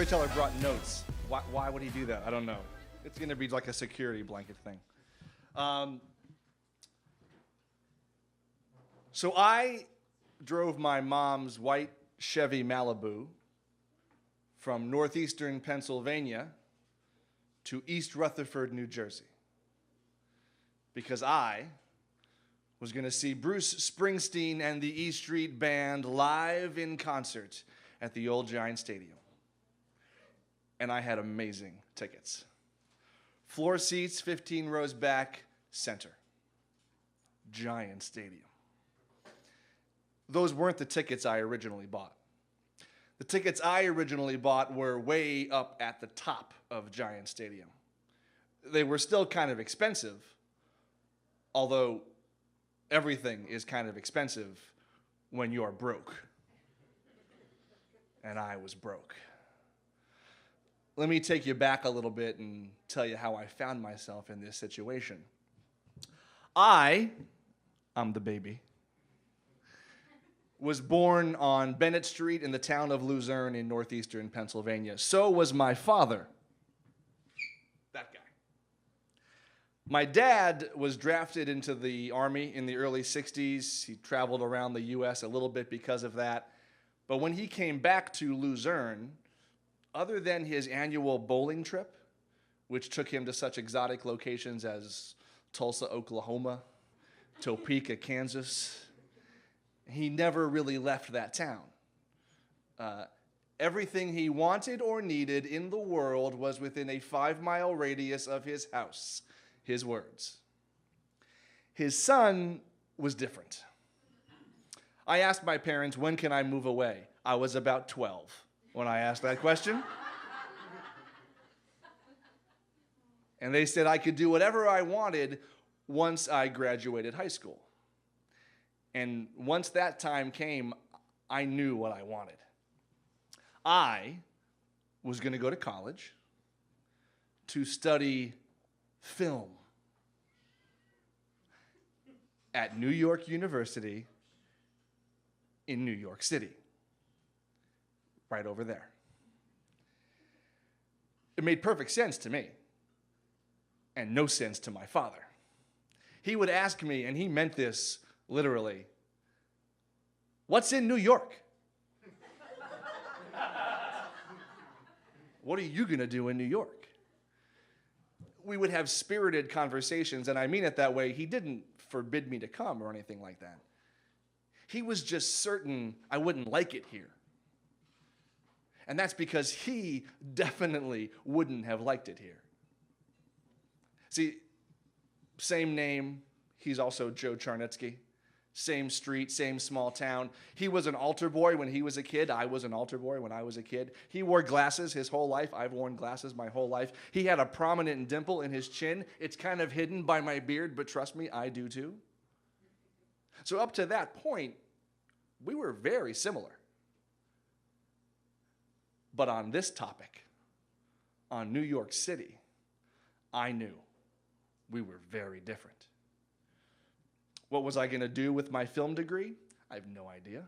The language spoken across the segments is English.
storyteller brought notes. Why would he do that? I don't know. It's going to be like a security blanket thing. So I drove my mom's white Chevy Malibu from northeastern Pennsylvania to East Rutherford, New Jersey, because I was going to see Bruce Springsteen and the E Street Band live in concert at the old Giant Stadium. And I had amazing tickets. Floor seats, 15 rows back, center. Giant Stadium. Those weren't the tickets I originally bought. The tickets I originally bought were way up at the top of Giant Stadium. They were still kind of expensive, although everything is kind of expensive when you're broke. And I was broke. Let me take you back a little bit and tell you how I found myself in this situation. I'm the baby, was born on Bennett Street in the town of Luzerne in northeastern Pennsylvania. So was my father. That guy. My dad was drafted into the Army in the early 60s. He traveled around the U.S. a little bit because of that. But when he came back to Luzerne, other than his annual bowling trip, which took him to such exotic locations as Tulsa, Oklahoma, Topeka, Kansas, he never really left that town. Everything he wanted or needed in the world was within a 5-mile radius of his house. His words. His son was different. I asked my parents, when can I move away? I was about 12 when I asked that question. And they said I could do whatever I wanted once I graduated high school. And once that time came, I knew what I wanted. I was going to go to college to study film at New York University in New York City, right over there. It made perfect sense to me, and no sense to my father. He would ask me, and he meant this literally, "What's in New York? What are you going to do in New York?" We would have spirited conversations, and I mean it that way. He didn't forbid me to come or anything like that. He was just certain I wouldn't like it here. And that's because he definitely wouldn't have liked it here. See, same name, he's also Joe Charnitski. Same street, same small town. He was an altar boy when he was a kid. I was an altar boy when I was a kid. He wore glasses his whole life. I've worn glasses my whole life. He had a prominent dimple in his chin. It's kind of hidden by my beard, but trust me, I do too. So up to that point, we were very similar. But on this topic, on New York City, I knew we were very different. What was I going to do with my film degree? I have no idea.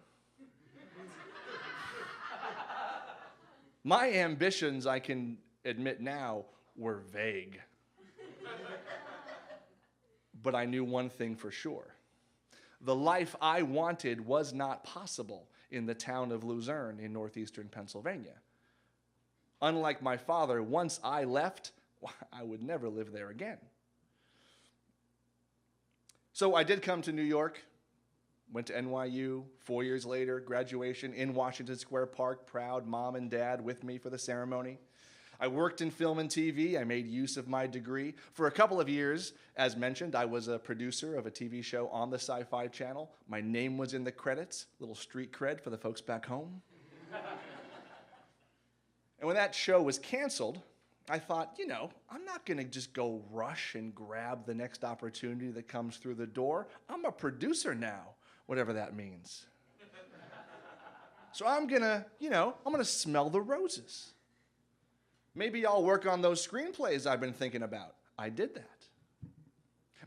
My ambitions, I can admit now, were vague. But I knew one thing for sure. The life I wanted was not possible in the town of Luzerne in northeastern Pennsylvania. Unlike my father, once I left, I would never live there again. So I did come to New York, went to NYU, 4 years later, graduation in Washington Square Park, proud mom and dad with me for the ceremony. I worked in film and TV. I made use of my degree. For a couple of years, as mentioned, I was a producer of a TV show on the Sci-Fi Channel. My name was in the credits, little street cred for the folks back home. And when that show was canceled, I thought, I'm not going to just go rush and grab the next opportunity that comes through the door. I'm a producer now, whatever that means. So I'm going to smell the roses. Maybe I'll work on those screenplays I've been thinking about. I did that.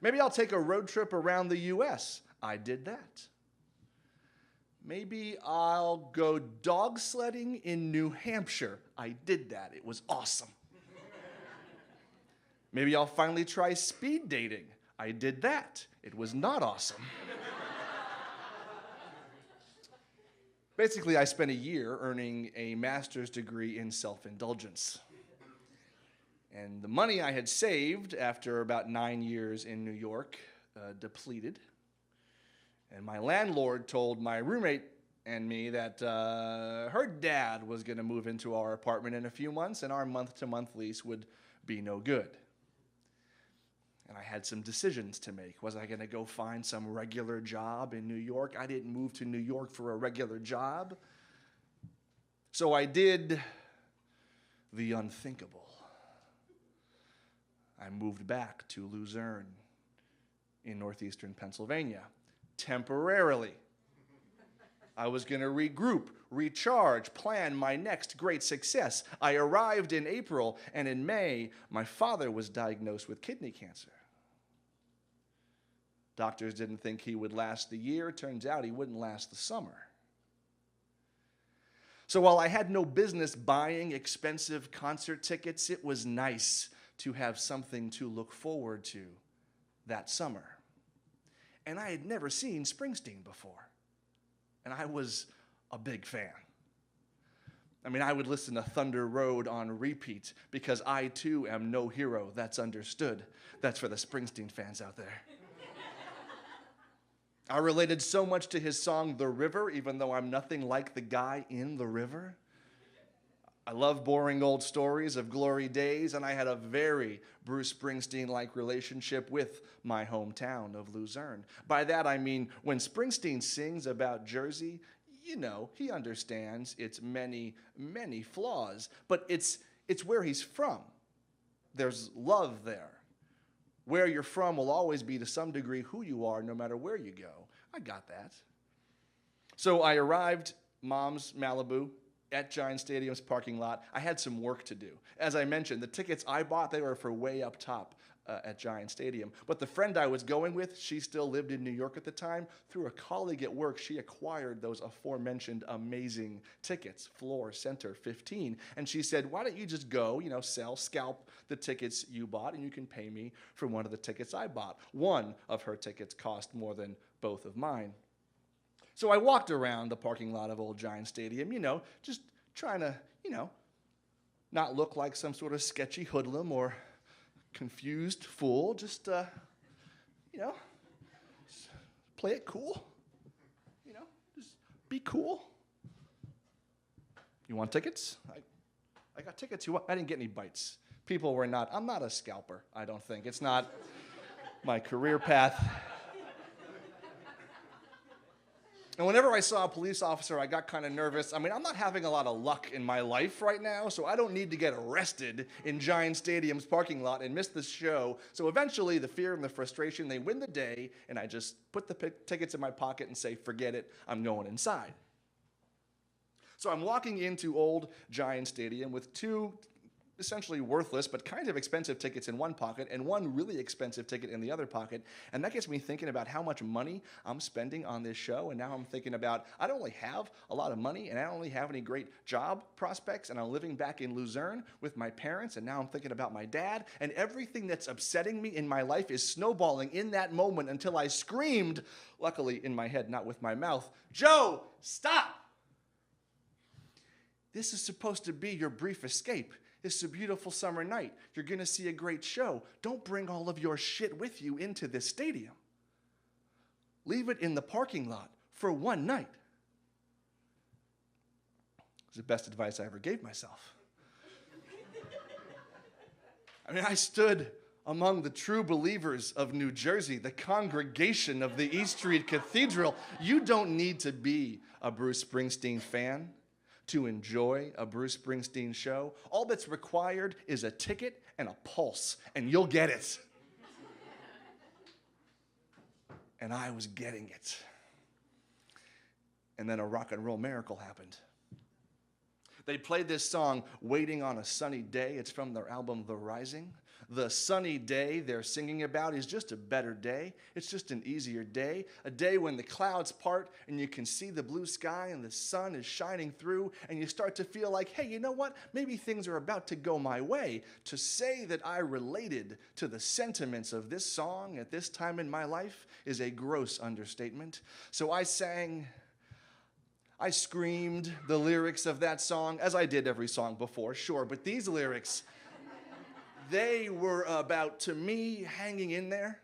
Maybe I'll take a road trip around the U.S. I did that. maybe I'll go dog sledding in New Hampshire. I did that. It was awesome. Maybe I'll finally try speed dating. I did that. It was not awesome. Basically, I spent a year earning a master's degree in self-indulgence. And the money I had saved after about 9 years in New York depleted. And my landlord told my roommate and me that her dad was going to move into our apartment in a few months, and our month-to-month lease would be no good. And I had some decisions to make. Was I going to go find some regular job in New York? I didn't move to New York for a regular job. So I did the unthinkable. I moved back to Luzerne in northeastern Pennsylvania, temporarily. I was going to regroup, recharge, plan my next great success. I arrived in April, and in May, my father was diagnosed with kidney cancer. Doctors didn't think he would last the year. Turns out he wouldn't last the summer. So while I had no business buying expensive concert tickets, it was nice to have something to look forward to that summer. And I had never seen Springsteen before. And I was a big fan. I mean, I would listen to Thunder Road on repeat because I, too, am no hero. That's understood. That's for the Springsteen fans out there. I related so much to his song, The River, even though I'm nothing like the guy in The River. I love boring old stories of glory days, and I had a very Bruce Springsteen-like relationship with my hometown of Luzerne. By that I mean, when Springsteen sings about Jersey, you know, he understands its many, many flaws, but it's where he's from. There's love there. Where you're from will always be, to some degree, who you are, no matter where you go. I got that. So I arrived, Mom's Malibu, at Giant Stadium's parking lot. I had some work to do. As I mentioned, the tickets I bought, they were for way up top at Giant Stadium. But the friend I was going with, she still lived in New York at the time. Through a colleague at work, she acquired those aforementioned amazing tickets, floor, center, 15. And she said, why don't you just go, scalp the tickets you bought, and you can pay me for one of the tickets I bought. One of her tickets cost more than both of mine. So I walked around the parking lot of Old Giant Stadium, just trying to, not look like some sort of sketchy hoodlum or confused fool. Just, play it cool. Just be cool. You want tickets? I got tickets. I didn't get any bites. People were not, I'm not a scalper, I don't think. It's not my career path. And whenever I saw a police officer, I got kind of nervous. I mean, I'm not having a lot of luck in my life right now, so I don't need to get arrested in Giant Stadium's parking lot and miss the show. So eventually, the fear and the frustration, they win the day, and I just put the tickets in my pocket and say, forget it, I'm going inside. So I'm walking into Old Giant Stadium with two essentially worthless but kind of expensive tickets in one pocket and one really expensive ticket in the other pocket. And that gets me thinking about how much money I'm spending on this show. And now I'm thinking about, I don't really have a lot of money, and I don't really have any great job prospects, and I'm living back in Luzerne with my parents, and now I'm thinking about my dad, and everything that's upsetting me in my life is snowballing in that moment until I screamed, luckily in my head, not with my mouth, Joe, stop! This is supposed to be your brief escape. It's a beautiful summer night. You're going to see a great show. Don't bring all of your shit with you into this stadium. Leave it in the parking lot for one night. It's the best advice I ever gave myself. I mean, I stood among the true believers of New Jersey, the congregation of the East Street Cathedral. You don't need to be a Bruce Springsteen fan to enjoy a Bruce Springsteen show. All that's required is a ticket and a pulse, and you'll get it. And I was getting it. And then a rock and roll miracle happened. They played this song, Waiting on a Sunny Day. It's from their album, The Rising. The sunny day they're singing about is just a better day. It's just an easier day, a day when the clouds part and you can see the blue sky and the sun is shining through and you start to feel like, hey, you know what? Maybe things are about to go my way. To say that I related to the sentiments of this song at this time in my life is a gross understatement. So I screamed the lyrics of that song, as I did every song before, sure, but these lyrics, they were about, to me, hanging in there,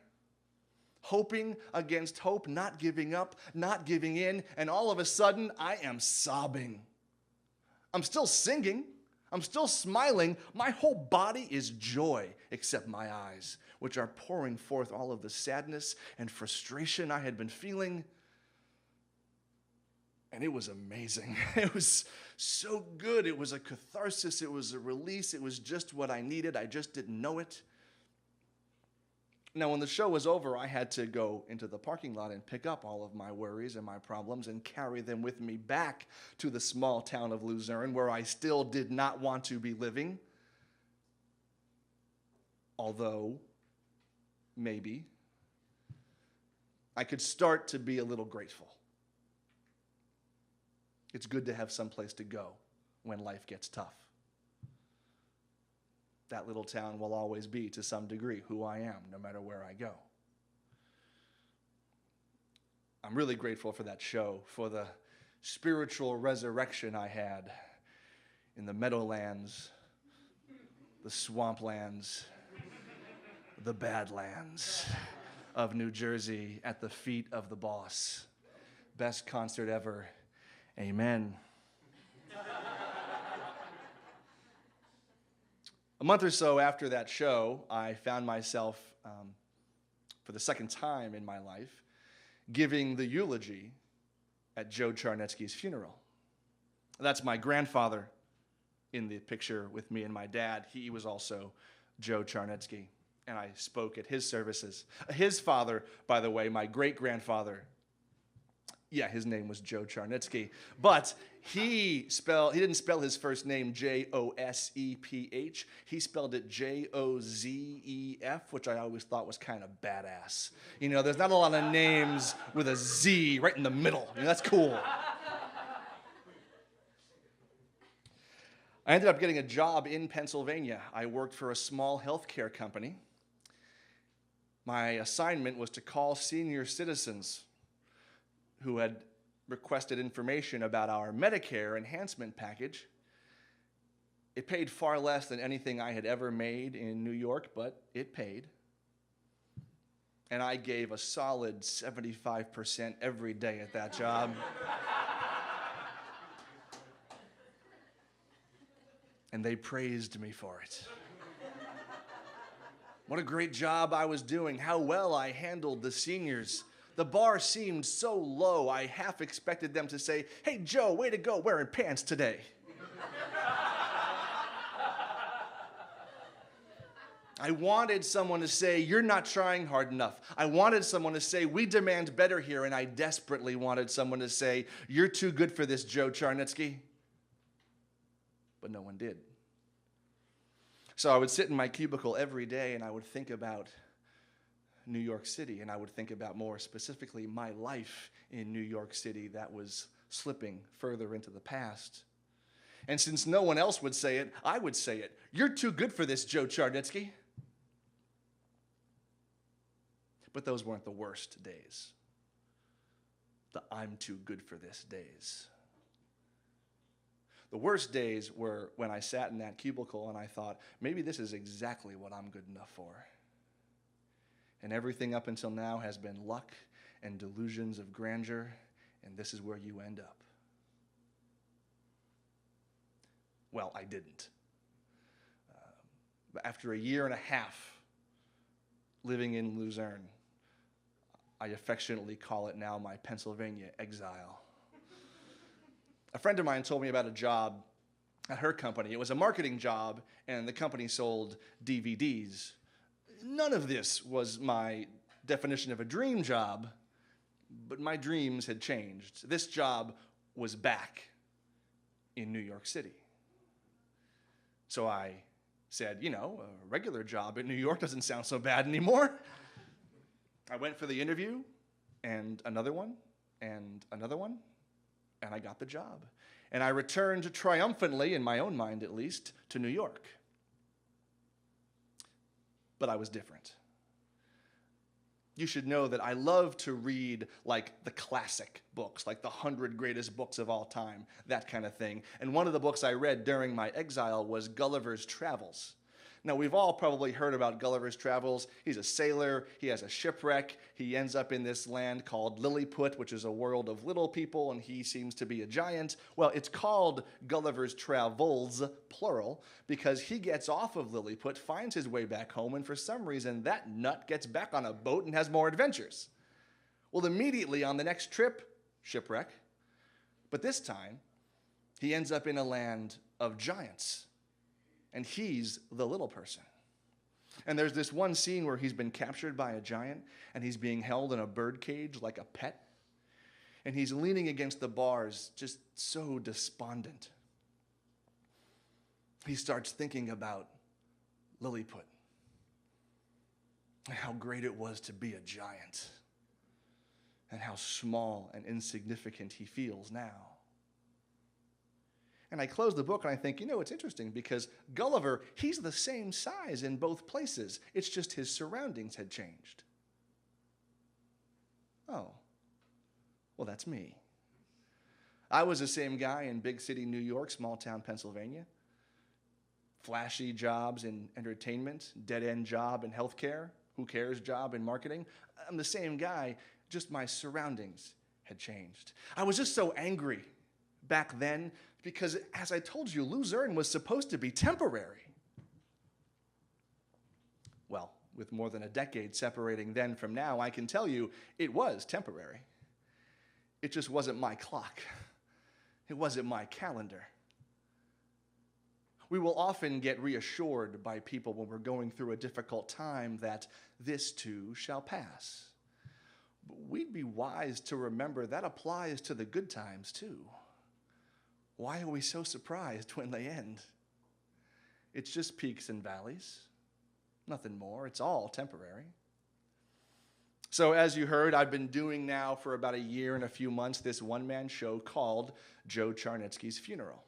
hoping against hope, not giving up, not giving in, and all of a sudden, I am sobbing. I'm still singing. I'm still smiling. My whole body is joy, except my eyes, which are pouring forth all of the sadness and frustration I had been feeling. And it was amazing. It was so good. It was a catharsis. It was a release. It was just what I needed. I just didn't know it. Now, when the show was over, I had to go into the parking lot and pick up all of my worries and my problems and carry them with me back to the small town of Luzerne, where I still did not want to be living. Although, maybe, I could start to be a little grateful. It's good to have some place to go when life gets tough. That little town will always be, to some degree, who I am, no matter where I go. I'm really grateful for that show, for the spiritual resurrection I had in the meadowlands, the swamplands, the badlands of New Jersey at the feet of the boss. Best concert ever. Amen. A month or so after that show, I found myself, for the second time in my life, giving the eulogy at Joe Charnitski's funeral. That's my grandfather in the picture with me and my dad. He was also Joe Charnitski, and I spoke at his services. His father, by the way, my great-grandfather, yeah, his name was Joe Charnitski, but he didn't spell his first name Joseph. He spelled it Jozef, which I always thought was kind of badass. You know, there's not a lot of names with a Z right in the middle. You know, that's cool. I ended up getting a job in Pennsylvania. I worked for a small healthcare company. My assignment was to call senior citizens who had requested information about our Medicare enhancement package. It paid far less than anything I had ever made in New York, but it paid. And I gave a solid 75% every day at that job. And they praised me for it. What a great job I was doing, how well I handled the seniors. The bar seemed so low, I half expected them to say, "Hey, Joe, way to go wearing pants today." I wanted someone to say, "You're not trying hard enough." I wanted someone to say, "We demand better here." And I desperately wanted someone to say, "You're too good for this, Joe Charnitski." But no one did. So I would sit in my cubicle every day and I would think about New York City, and I would think about, more specifically, my life in New York City that was slipping further into the past. And since no one else would say it, I would say it. "You're too good for this, Joe Charnitski." But those weren't the worst days. The "I'm too good for this" days. The worst days were when I sat in that cubicle and I thought, maybe this is exactly what I'm good enough for. And everything up until now has been luck and delusions of grandeur, and this is where you end up. Well, I didn't. After a year and a half living in Luzerne, I affectionately call it now my Pennsylvania exile. A friend of mine told me about a job at her company. It was a marketing job, and the company sold DVDs. None of this was my definition of a dream job, but my dreams had changed. This job was back in New York City. So I said, a regular job in New York doesn't sound so bad anymore. I went for the interview, and another one, and another one, and I got the job. And I returned triumphantly, in my own mind at least, to New York. But I was different. You should know that I love to read like the classic books, like the 100 greatest books of all time, that kind of thing. And one of the books I read during my exile was Gulliver's Travels. Now, we've all probably heard about Gulliver's Travels. He's a sailor. He has a shipwreck. He ends up in this land called Lilliput, which is a world of little people, and he seems to be a giant. Well, it's called Gulliver's Travels, plural, because he gets off of Lilliput, finds his way back home, and for some reason, that nut gets back on a boat and has more adventures. Well, immediately on the next trip, shipwreck. But this time, he ends up in a land of giants. And he's the little person. And there's this one scene where he's been captured by a giant, and he's being held in a bird cage like a pet. And he's leaning against the bars, just so despondent. He starts thinking about Lilliput, and how great it was to be a giant, and how small and insignificant he feels now. And I close the book and I think, it's interesting because Gulliver, he's the same size in both places. It's just his surroundings had changed. Oh, well, that's me. I was the same guy in big city New York, small town Pennsylvania. Flashy jobs in entertainment, dead-end job in healthcare, who cares job in marketing. I'm the same guy, just my surroundings had changed. I was just so angry back then because, as I told you, Luzerne was supposed to be temporary. Well, with more than a decade separating then from now, I can tell you it was temporary. It just wasn't my clock. It wasn't my calendar. We will often get reassured by people when we're going through a difficult time that this too shall pass. But we'd be wise to remember that applies to the good times too. Why are we so surprised when they end? It's just peaks and valleys, nothing more. It's all temporary. So as you heard, I've been doing now for about a year and a few months this one-man show called Joe Charnitski's Funeral.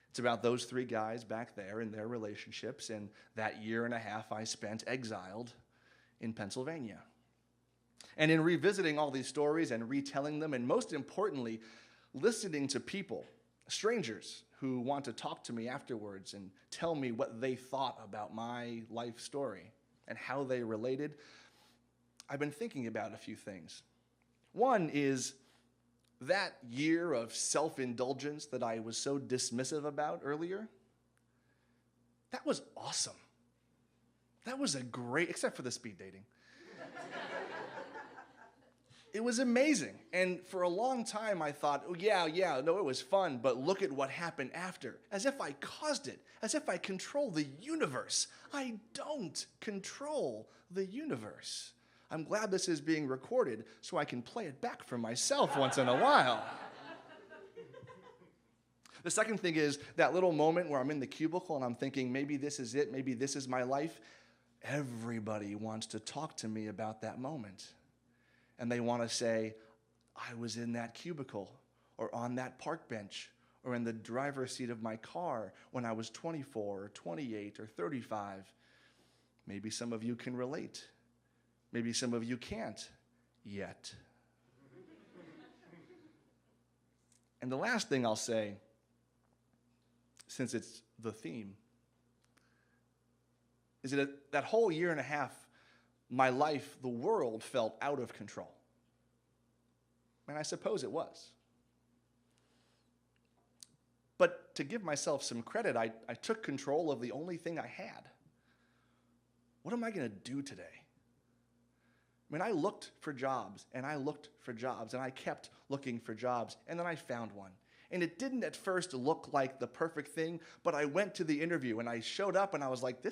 It's about those three guys back there and their relationships and that year and a half I spent exiled in Pennsylvania. And in revisiting all these stories and retelling them, and most importantly, listening to people, strangers who want to talk to me afterwards and tell me what they thought about my life story and how they related, I've been thinking about a few things. One is that year of self-indulgence that I was so dismissive about earlier. That was awesome. That was a great, except for the speed dating. It was amazing. And for a long time, I thought, it was fun, but look at what happened after. As if I caused it, as if I control the universe. I don't control the universe. I'm glad this is being recorded so I can play it back for myself once in a while. The second thing is that little moment where I'm in the cubicle and I'm thinking, maybe this is it, maybe this is my life. Everybody wants to talk to me about that moment. And they want to say, I was in that cubicle, or on that park bench, or in the driver's seat of my car when I was 24, or 28, or 35. Maybe some of you can relate. Maybe some of you can't yet. And the last thing I'll say, since it's the theme, is that whole year and a half, my life, the world felt out of control. And I suppose it was. But to give myself some credit, I took control of the only thing I had. What am I going to do today? I mean, I looked for jobs, and I looked for jobs, and I kept looking for jobs, and then I found one. And it didn't at first look like the perfect thing, but I went to the interview, and I showed up, and I was like,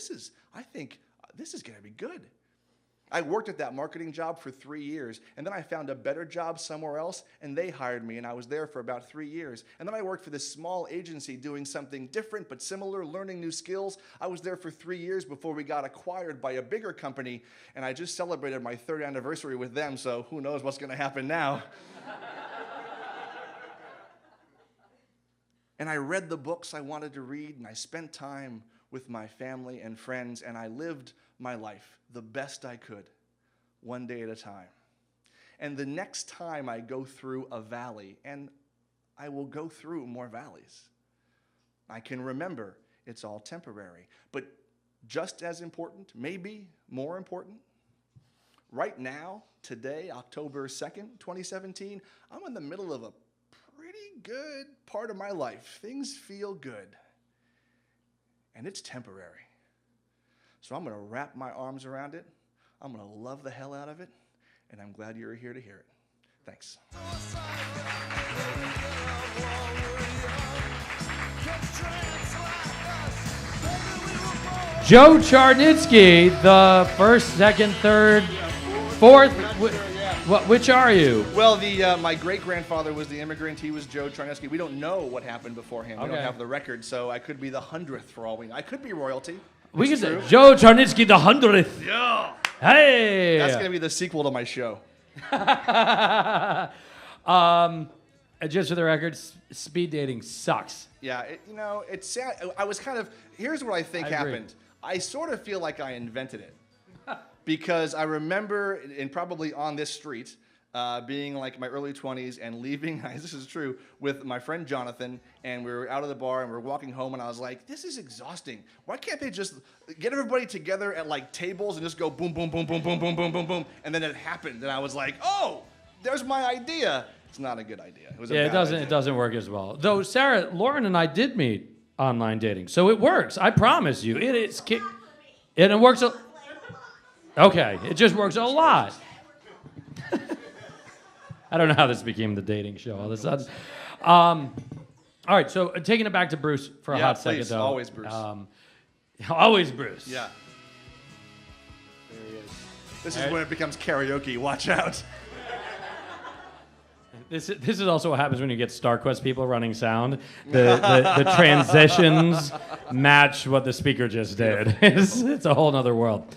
I think this is going to be good. I worked at that marketing job for 3 years, and then I found a better job somewhere else, and they hired me, and I was there for about 3 years. And then I worked for this small agency doing something different but similar, learning new skills. I was there for 3 years before we got acquired by a bigger company, and I just celebrated my 3rd anniversary with them, so who knows what's going to happen now. And I read the books I wanted to read, and I spent time with my family and friends, and I lived my life the best I could, one day at a time. And the next time I go through a valley, and I will go through more valleys, I can remember it's all temporary. But just as important, maybe more important, right now, today, October 2nd, 2017, I'm in the middle of a pretty good part of my life. Things feel good. And it's temporary. So I'm going to wrap my arms around it. I'm going to love the hell out of it. And I'm glad you're here to hear it. Thanks. Joe Charnitski, the 1st, 2nd, 3rd, 4th. Which are you? Well, my great-grandfather was the immigrant. He was Joe Charnitski. We don't know what happened beforehand. We don't have the record, so I could be the 100th for all we know. I could be royalty. We could say Joe Charnitski, the 100th. Yeah. Hey. That's going to be the sequel to my show. Just for the record, speed dating sucks. Yeah, it's sad. I was kind of, here's what I think happened. I sort of feel like I invented it. Because I remember, and probably on this street, being like my early 20s and leaving, this is true, with my friend Jonathan, and we were out of the bar and we were walking home, and I was like, this is exhausting. Why can't they just get everybody together at like tables and just go boom, boom, boom, boom, boom, boom, boom, boom, boom, and then it happened, and I was like, oh, there's my idea. It's not a good idea. It was a bad idea. It doesn't work as well. Though Sarah, Lauren and I did meet online dating, so it works. I promise you, it works. Okay, it just works a lot. I don't know how this became the dating show all of a sudden. All right, so taking it back to Bruce for a hot second, though. Always Bruce. Always Bruce. Yeah. There he is. This is when it becomes karaoke. Watch out. This is also what happens when you get StarQuest people running sound. The transitions match what the speaker just did. It's a whole other world.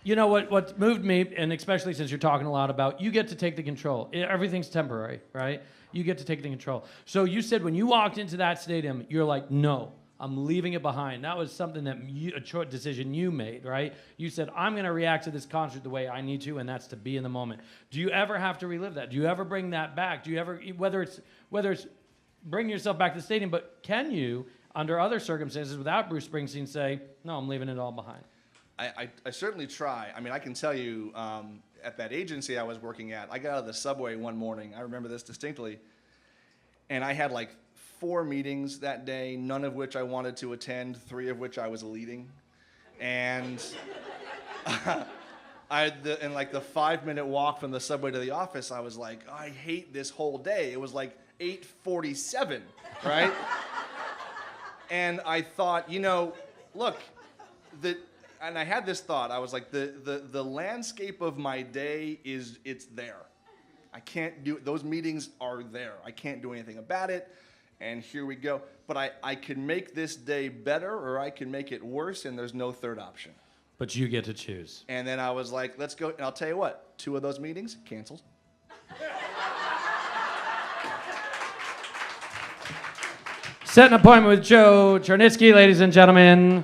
You know what moved me, and especially since you're talking a lot about, you get to take the control. Everything's temporary, right? You get to take the control. So you said when you walked into that stadium, you're like, no, I'm leaving it behind. That was something that a decision you made, right? You said, I'm going to react to this concert the way I need to, and that's to be in the moment. Do you ever have to relive that? Do you ever bring that back? Do you ever, whether it's bring yourself back to the stadium, but can you, under other circumstances, without Bruce Springsteen, say, no, I'm leaving it all behind? I certainly try. I mean, I can tell you, at that agency I was working at, I got out of the subway one morning. I remember this distinctly. And I had like 4 meetings that day, none of which I wanted to attend, 3 of which I was leading. And in like the 5-minute walk from the subway to the office, I was like, I hate this whole day. It was like 8:47, right? And I thought, look, and I had this thought. I was like, the landscape of my day it's there. I can't do, those meetings are there. I can't do anything about it, and here we go. But I can make this day better, or I can make it worse, and there's no third option. But you get to choose. And then I was like, let's go, and I'll tell you what, 2 of those meetings, canceled. Set an appointment with Joe Charnitski, ladies and gentlemen.